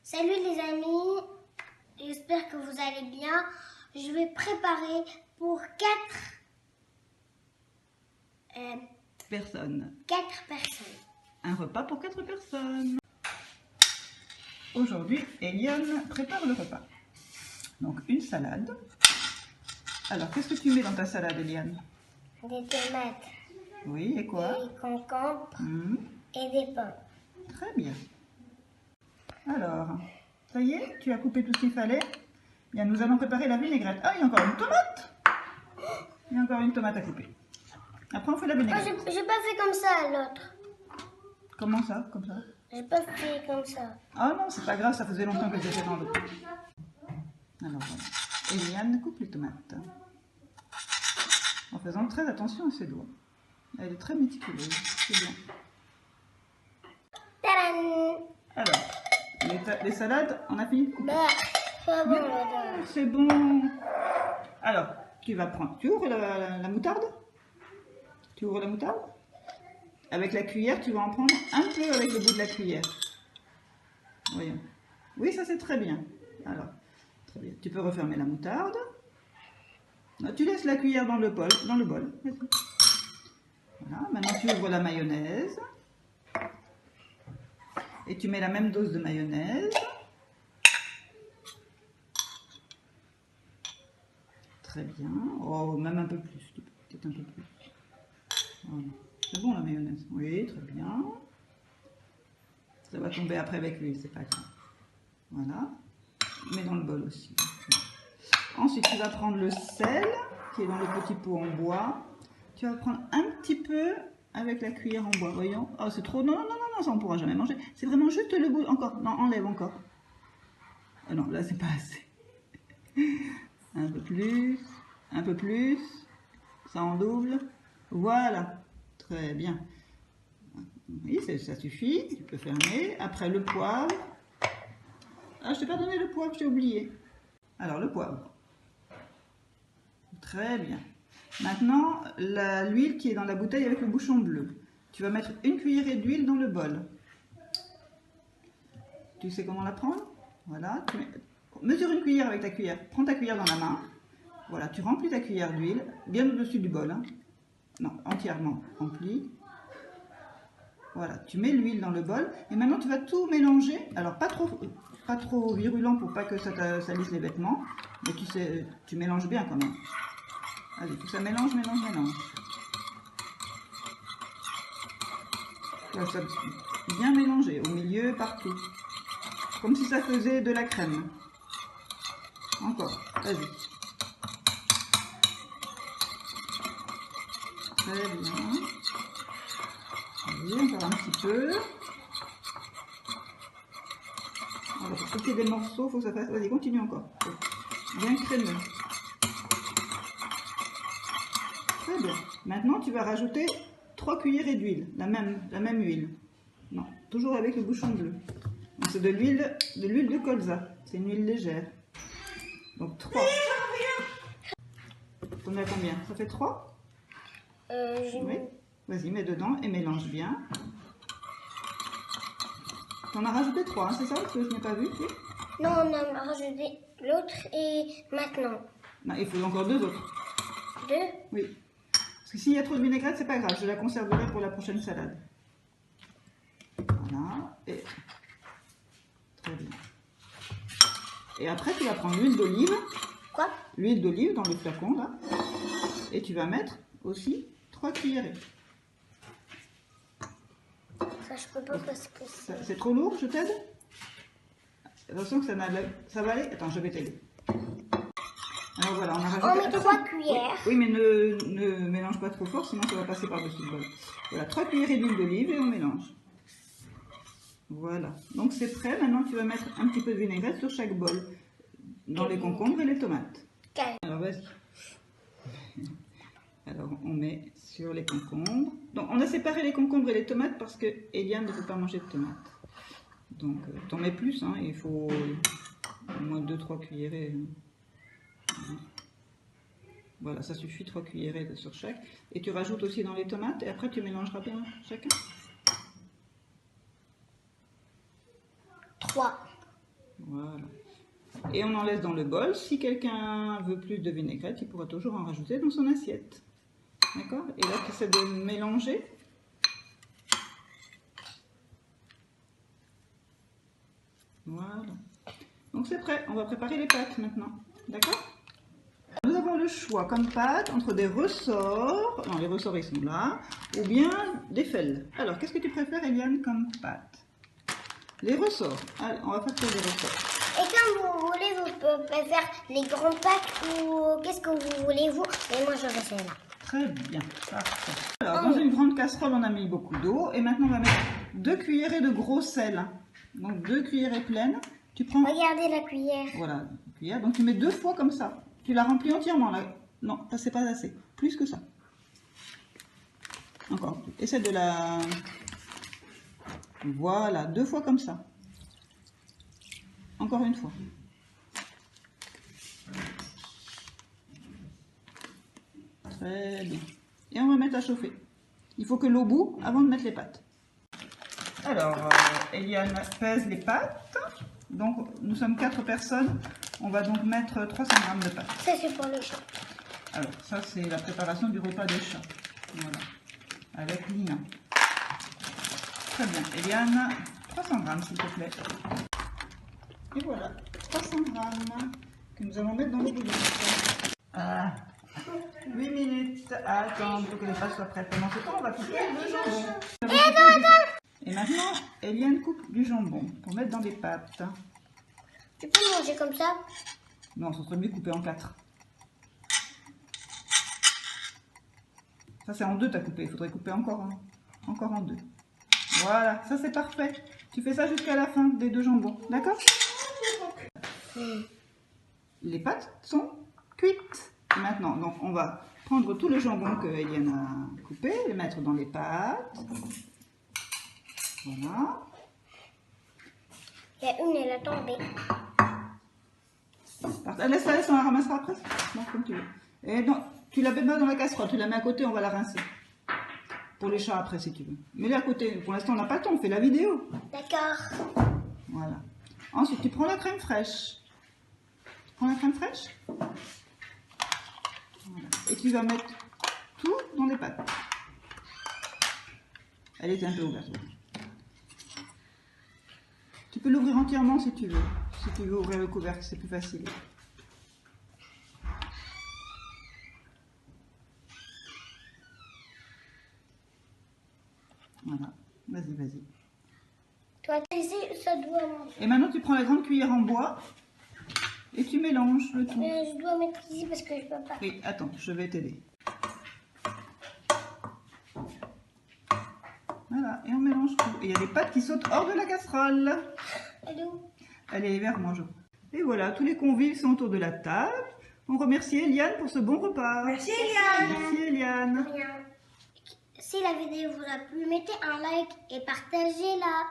Salut les amis, j'espère que vous allez bien. Je vais préparer pour 4 personnes. personnes. Un repas pour 4 personnes. Aujourd'hui, Eliane prépare le repas. Donc une salade. Alors, qu'est-ce que tu mets dans ta salade, Eliane? Des tomates. Oui, et quoi? Des concombres et des pommes. Très bien. Alors, ça y est, tu as coupé tout ce qu'il fallait. Bien, nous allons préparer la vinaigrette. Ah, il y a encore une tomate. Il y a encore une tomate à couper. Après, on fait la vinaigrette. J'ai pas fait comme ça à l'autre. Comment ça? Comme ça? J'ai pas fait comme ça. Ah non, c'est pas grave, ça faisait longtemps que j'étais dans l'autre. Alors voilà. Eliane coupe les tomates. En faisant très attention à ses doigts. Elle est très méticuleuse, c'est bien. Tadam! Alors, les salades, on a fini de couper. Bah, c'est bon là. C'est bon. Alors, tu vas prendre, tu ouvres la moutarde. Tu ouvres la moutarde. Avec la cuillère, tu vas en prendre un peu avec le bout de la cuillère. Voyons. Oui, ça c'est très bien. Alors, très bien. Tu peux refermer la moutarde. Non, tu laisses la cuillère dans le bol. Voilà. Maintenant, tu ouvres la mayonnaise. Et tu mets la même dose de mayonnaise. Très bien. Oh, même un peu plus. Peut-être un peu plus. Voilà. C'est bon la mayonnaise. Oui, très bien. Ça va tomber après avec l'huile, c'est pas grave. Voilà. Mets dans le bol aussi. Ensuite, tu vas prendre le sel qui est dans le petit pot en bois. Tu vas prendre un petit peu avec la cuillère en bois. Voyons. Oh, c'est trop. Non, ça on pourra jamais manger. C'est vraiment juste le bout. Encore. Non, enlève encore. Oh non, là c'est pas assez. Un peu plus. Un peu plus. Ça en double. Voilà. Très bien. Oui, ça suffit. Tu peux fermer. Après le poivre. Ah, je t'ai pas donné le poivre, j'ai oublié. Alors le poivre. Très bien. Maintenant, l'huile qui est dans la bouteille avec le bouchon bleu. Tu vas mettre une cuillerée d'huile dans le bol. Tu sais comment la prendre? Voilà. Mesure une cuillère avec ta cuillère. Prends ta cuillère dans la main. Voilà, tu remplis ta cuillère d'huile, bien au-dessus du bol. Hein. Non, entièrement remplie. Voilà, tu mets l'huile dans le bol. Et maintenant, tu vas tout mélanger. Alors, pas trop virulent pour pas que ça salisse les vêtements. Mais tu mélanges bien quand même. Allez, tout ça mélange. Voilà, ça bien mélangé, au milieu, partout. Comme si ça faisait de la crème. Encore, vas-y. Très bien. Allez, encore un petit peu. Alors, pour couper des morceaux, il faut que ça fasse... Vas-y, continue encore. Bien crémeux. Très bien. Maintenant, tu vas rajouter 3 cuillerées d'huile, la même huile. Non, toujours avec le bouchon bleu. C'est de l'huile de colza. C'est une huile légère. Donc 3. T'en as combien? Ça fait 3? Oui. Vas-y, mets dedans et mélange bien. T'en as rajouté 3, hein, c'est ça? Parce que je n'ai pas vu. Oui. Non, on a rajouté l'autre et maintenant. Non, il faut encore 2 autres. 2? Oui. Parce que s'il y a trop de vinaigrette, c'est pas grave. Je la conserverai pour la prochaine salade. Voilà. Et... Très bien. Et après, tu vas prendre l'huile d'olive. Quoi? L'huile d'olive dans le flacon, là. Et tu vas mettre aussi 3 cuillerées. Ça, je peux pas parce que c'est trop lourd, je t'aide? Attention que ça va aller. Attends, je vais t'aider. Alors voilà, on a rajouté... On met 3 cuillères. Oui, mais ne mélange pas trop fort, sinon ça va passer par-dessus le bol. Voilà, 3 cuillerées d'huile d'olive et on mélange. Voilà, donc c'est prêt. Maintenant, tu vas mettre un petit peu de vinaigrette sur chaque bol, dans les concombres et les tomates. Alors, vas-y. Alors, on met sur les concombres. Donc, on a séparé les concombres et les tomates parce que Eliane ne peut pas manger de tomates. Donc, t'en mets plus, hein, il faut au moins 2-3 cuillerées. Voilà, ça suffit, 3 cuillerées sur chaque. Et tu rajoutes aussi dans les tomates et après tu mélangeras bien chacun. 3. Voilà. Et on en laisse dans le bol. Si quelqu'un veut plus de vinaigrette, il pourra toujours en rajouter dans son assiette. D'accord? Et là, tu essaies de mélanger. Voilà. Donc c'est prêt. On va préparer les pâtes maintenant. D'accord? Nous avons le choix comme pâte entre des ressorts, non les ressorts ils sont là, ou bien des fèles. Alors qu'est-ce que tu préfères Eliane comme pâte? Les ressorts. Allez, on va faire que des ressorts. Et comme vous voulez, vous pouvez faire les grands pâtes ou qu'est-ce que vous voulez vous? Et moi je fais celle-là. Très bien, parfait. Alors dans une grande casserole on a mis beaucoup d'eau et maintenant on va mettre 2 cuillerées de gros sel. Donc 2 cuillerées pleines. Tu prends. Regardez la cuillère. Voilà, une cuillère. Donc tu mets 2 fois comme ça. Tu la remplis entièrement là. Non, ça c'est pas assez. Plus que ça. Encore. Essaie de la. Voilà, 2 fois comme ça. Encore une fois. Très bien. Et on va mettre à chauffer. Il faut que l'eau bout avant de mettre les pâtes. Alors, Eliane pèse les pâtes. Donc, nous sommes 4 personnes. On va donc mettre 300 g de pâtes. Ça c'est pour le chat. Alors, ça c'est la préparation du repas des chats. Voilà. Avec Lina. Très bien. Eliane, 300 g s'il te plaît. Et voilà, 300 g que nous allons mettre dans le bouillon. 8 minutes à attendre que les pâtes soient prêtes. Pendant ce temps, on va couper le jambon. Et maintenant, Eliane coupe du jambon pour mettre dans les pâtes. Tu peux manger comme ça? Non, ça serait mieux coupé en 4. Ça, c'est en 2 t'as coupé. Il faudrait couper encore en 2. Voilà, ça c'est parfait. Tu fais ça jusqu'à la fin des 2 jambons. D'accord? Les pâtes sont cuites. Et maintenant, donc, on va prendre tout le jambon que Eliane a coupé, le mettre dans les pâtes. Voilà. Il y a une, elle a tombé. Laisse-la, on la ramassera après. Non, comme tu veux. Et donc, tu la mets pas dans la casserole, tu la mets à côté, on va la rincer. Pour les chats après, si tu veux. Mets-les à côté. Pour l'instant, on n'a pas le temps, on fait la vidéo. D'accord. Voilà. Ensuite, tu prends la crème fraîche. Tu prends la crème fraîche. Voilà. Et tu vas mettre tout dans les pâtes. Elle était un peu ouverte. Tu peux l'ouvrir entièrement si tu veux. Si tu veux ouvrir le couvercle, c'est plus facile. Voilà. Vas-y, vas-y. Toi, ici, ça doit manger. Et maintenant, tu prends la grande cuillère en bois et tu mélanges le tout. Je dois mettre ici parce que je peux pas. Oui, attends, je vais t'aider. Voilà, et on mélange tout. Et il y a des pâtes qui sautent hors de la casserole. Elle est où? Elle est vers moi, je crois. Et voilà, tous les convives sont autour de la table. On remercie Eliane pour ce bon repas. Merci Eliane. Merci Eliane. Rien. Si la vidéo vous a plu, mettez un like et partagez-la.